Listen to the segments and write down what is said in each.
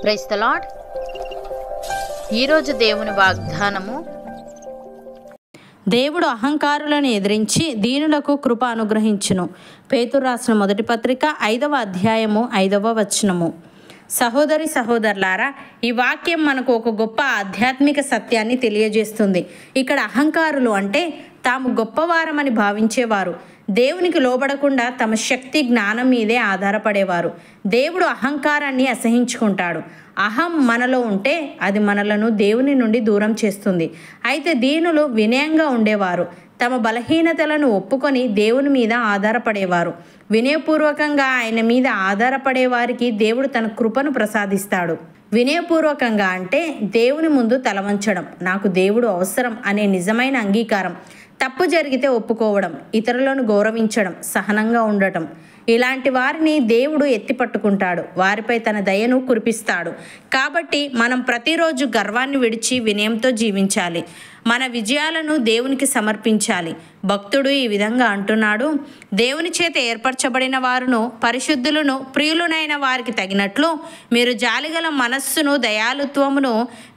Praise the lord. ఈరోజు దేవుని వాగ్దానము, దేవుడు అహంకారులను ఎదిరించి దీనులకు కృప అనుగ్రహించును. పేతురు రాసిన మొదటి పత్రిక 5వ అధ్యాయము 5వ వచనము. సహోదరి సహోదరులారా, ఈ వాక్యం మనకు ఒక గొప్ప ఆధ్యాత్మిక సత్యాన్ని తెలియజేస్తుంది. ఇక్కడ అహంకారులు అంటే తాము గొప్పవారమని భావించేవారు, దేవునికి లోబడకుండా తమ శక్తి జ్ఞానం మీదే ఆధారపడేవారు. దేవుడు అహంకారాన్ని అసహించుకుంటాడు. అహం మనలో ఉంటే అది మనలను దేవుని నుండి దూరం చేస్తుంది. అయితే దీనులు వినయంగా ఉండేవారు, తమ బలహీనతలను ఒప్పుకొని దేవుని మీద ఆధారపడేవారు. వినయపూర్వకంగా ఆయన మీద ఆధారపడే వారికి దేవుడు తన కృపను ప్రసాదిస్తాడు. వినయపూర్వకంగా అంటే దేవుని ముందు తలవంచడం, నాకు దేవుడు అవసరం అనే నిజమైన అంగీకారం. తప్పు జరిగితే ఒప్పుకోవడం, ఇతరులను గౌరవించడం, సహనంగా ఉండటం. ఇలాంటి వారిని దేవుడు ఎత్తిపట్టుకుంటాడు, వారిపై తన దయను కురిపిస్తాడు. కాబట్టి మనం ప్రతిరోజు గర్వాన్ని విడిచి వినయంతో జీవించాలి. మన విజయాలను దేవునికి సమర్పించాలి. భక్తుడు ఈ విధంగా అంటున్నాడు, దేవుని చేత ఏర్పరచబడిన వారును పరిశుద్ధులను ప్రియులునైన వారికి తగినట్లు మీరు జాలిగల మనస్సును, దయాలుత్వమును,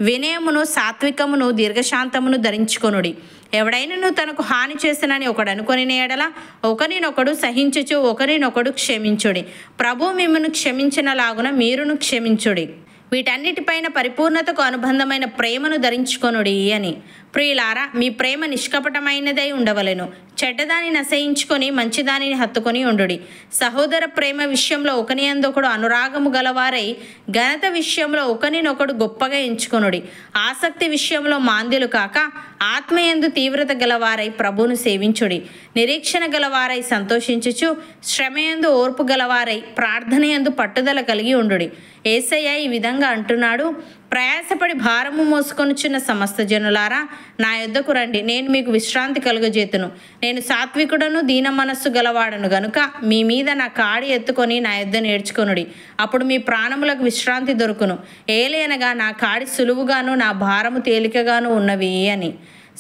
వినయమును, సాత్వికమును, దీర్ఘశాంతమును ధరించుకొనుడి. ఎవడైనను తనకు హాని చేసినని ఒకడు అనుకొని ఎడల ఒకరినొకడు సహించుచు ఒకరినొకడు క్షమించుడి. ప్రభు మిమ్మల్ని క్షమించినలాగున మీరును క్షమించుడి. వీటన్నిటిపైన పరిపూర్ణతకు అనుబంధమైన ప్రేమను ధరించుకొనుడి అని. ప్రియులారా, మీ ప్రేమ నిష్కపటమైనదై ఉండవలెను. చెడ్డదానిని అసహించుకొని మంచిదానిని హత్తుకొని ఉండుడి. సహోదర ప్రేమ విషయంలో ఒకనియందొకడు అనురాగము గలవారై ఘనత విషయంలో ఒకనినొకడు గొప్పగా ఎంచుకొనుడి. ఆసక్తి విషయంలో మాంద్యులు కాక ఆత్మయందు తీవ్రత గలవారై ప్రభువును సేవించుడి. నిరీక్షణ గలవారై సంతోషించుచు శ్రమయందు ఓర్పు గలవారై ప్రార్థనయందు పట్టుదల కలిగి ఉండుడి. యేసయ్య ఈ విధంగా అంటున్నాడు, ప్రయాసపడి భారము మోసుకొనుచున్న సమస్త జనులారా, నా యొద్దకు రండి, నేను మీకు విశ్రాంతి కలుగజేతును. నేను సాత్వికుడను దీన మనస్సు గలవాడను గనుక మీ మీద నా కాడి ఎత్తుకొని నా యొద్ద నేర్చుకొనుడి. అప్పుడు మీ ప్రాణములకు విశ్రాంతి దొరుకును. ఏలయనగా నా కాడి సులువుగాను నా భారము తేలికగాను ఉన్నవి అని.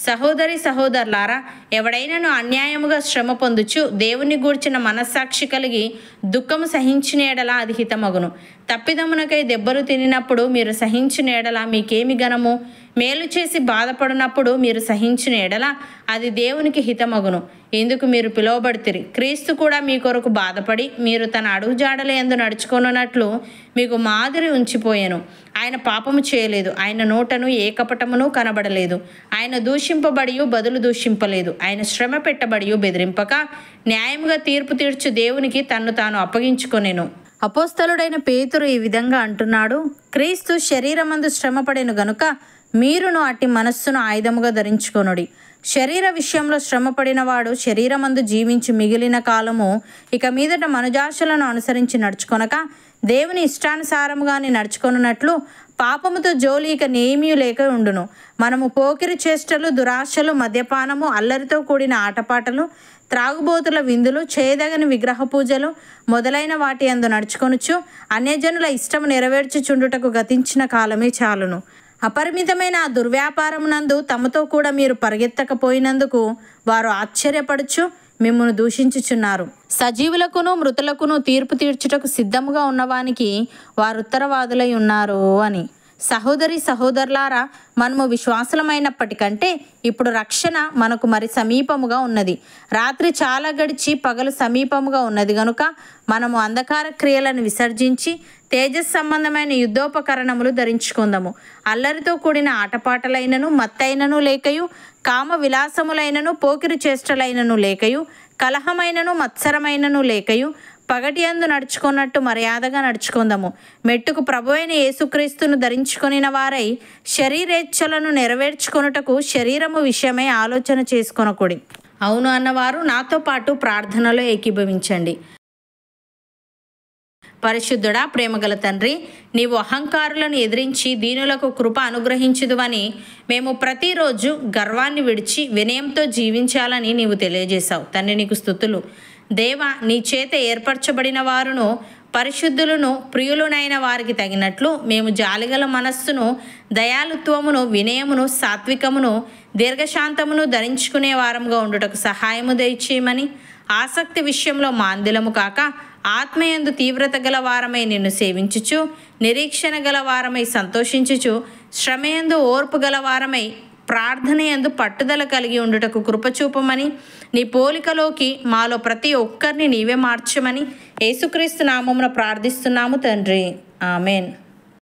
సహోదరి సహోదరులారా, ఎవడైనను అన్యాయముగా శ్రమ పొందుచు దేవుని గూర్చిన మనస్సాక్షి కలిగి దుఃఖము సహించిన ఎడల అది హితమగును. తప్పిదమునకై దెబ్బలు తినినప్పుడు మీరు సహించిన ఎడల మీకేమి ఘనము? మేలు చేసి బాధపడినప్పుడు మీరు సహించిన ఎడల అది దేవునికి హితమగును. ఇందుకు మీరు పిలువబడితిరి. క్రీస్తు కూడా మీ కొరకు బాధపడి మీరు తన అడుగుజాడల యందు నడుచుకొనున్నట్లు మీకు మాదిరి ఉంచిపోయాను. ఆయన పాపము చేయలేదు, ఆయన నోటను ఏ కపటమును కనబడలేదు. ఆయన దూషింపబడి బదులు దూషింపలేదు. ఆయన శ్రమ పెట్టబడి బెదిరింపక న్యాయముగా తీర్పు తీర్చు దేవునికి తన్ను తాను అప్పగించుకొనెను. అపోస్తలుడైన పేతురు ఈ విధంగా అంటున్నాడు, క్రీస్తు శరీరమందు శ్రమపడెను గనుక మీరును అట్టి మనస్సును ఆయుధముగా ధరించుకొనుడి. శరీర విషయంలో శ్రమపడిన వాడు శరీరమందు జీవించి మిగిలిన కాలము ఇక మీదట మనుజాశలను అనుసరించి నడుచుకొనక దేవుని ఇష్టానుసారముగాని నడుచుకొనున్నట్లు పాపముతో జోలి ఇక నేమీ లేక ఉండును. మనము పోకిరి చేష్టలు, దురాశలు, మద్యపానము, అల్లరితో కూడిన ఆటపాటలు, త్రాగుబోతుల విందులు, చేయదగని విగ్రహ పూజలు మొదలైన వాటి యందు నడుచుకొనుచు అన్యజనుల ఇష్టము నెరవేర్చుచుండుటకు గతించిన కాలమే చాలును. అపరిమితమైన ఆ దుర్వ్యాపారమునందు తమతో కూడా మీరు పరిగెత్తకపోయినందుకు వారు ఆశ్చర్యపడుచు మిమ్మును దూషించుచున్నారు. సజీవులకును మృతులకును తీర్పు తీర్చుటకు సిద్ధముగా ఉన్నవానికి వారు ఉత్తరవాదులై ఉన్నారు అని. సహోదరి సహోదరులారా, మనము విశ్వాసులమైనప్పటికంటే ఇప్పుడు రక్షణ మనకు మరి సమీపముగా ఉన్నది. రాత్రి చాలా గడిచి పగలు సమీపముగా ఉన్నది గనుక మనము అంధకార క్రియలను విసర్జించి తేజస్ సంబంధమైన యుద్ధోపకరణములు ధరించుకుందాము. అల్లరితో కూడిన ఆటపాటలైనను, మత్తైనను లేకయు, కామ విలాసములైనను, పోకిరి చేష్టలైనను లేకయు, కలహమైనను, మత్సరమైనను లేకయు, పగటి యందు నడుచుకున్నట్టు మర్యాదగా నడుచుకుందాము. మెట్టుకు ప్రభువైన యేసుక్రీస్తును ధరించుకొనిన వారై శరీరేచ్ఛలను నెరవేర్చుకొనుటకు శరీరము విషయమై ఆలోచన చేసుకొనకుడి. అవును అన్నవారు నాతో పాటు ప్రార్థనలో ఏకీభవించండి. పరిశుద్ధుడా, ప్రేమగల తండ్రి, నీవు అహంకారులను ఎదిరించి దీనులకు కృప అనుగ్రహించుదువని మేము ప్రతిరోజు గర్వాన్ని విడిచి వినయంతో జీవించాలని నీవు తెలియజేశావు. తండ్రి, నీకు స్తుతులు. దేవా, నీ చేత ఏర్పరచబడిన వారును పరిశుద్ధులను ప్రియులునైన వారికి తగినట్లు మేము జాలిగల మనస్సును, దయాలుత్వమును, వినయమును, సాత్వికమును, దీర్ఘశాంతమును ధరించుకునే వారంగా ఉండుటకు సహాయము దయచేయమని, ఆసక్తి విషయంలో మాంద్యులము కాక ఆత్మయందు తీవ్రత గల వారమై నిన్ను సేవించుచు, నిరీక్షణ గల వారమై సంతోషించుచు, శ్రమయందు ఓర్పు గల వారమై ప్రార్థనయందు పట్టుదల కలిగి ఉండుటకు కృపచూపమని, నీ పోలికలోకి మాలో ప్రతి ఒక్కరిని నీవే మార్చమని యేసుక్రీస్తు నామమున ప్రార్థిస్తున్నాము తండ్రి. ఆమెన్.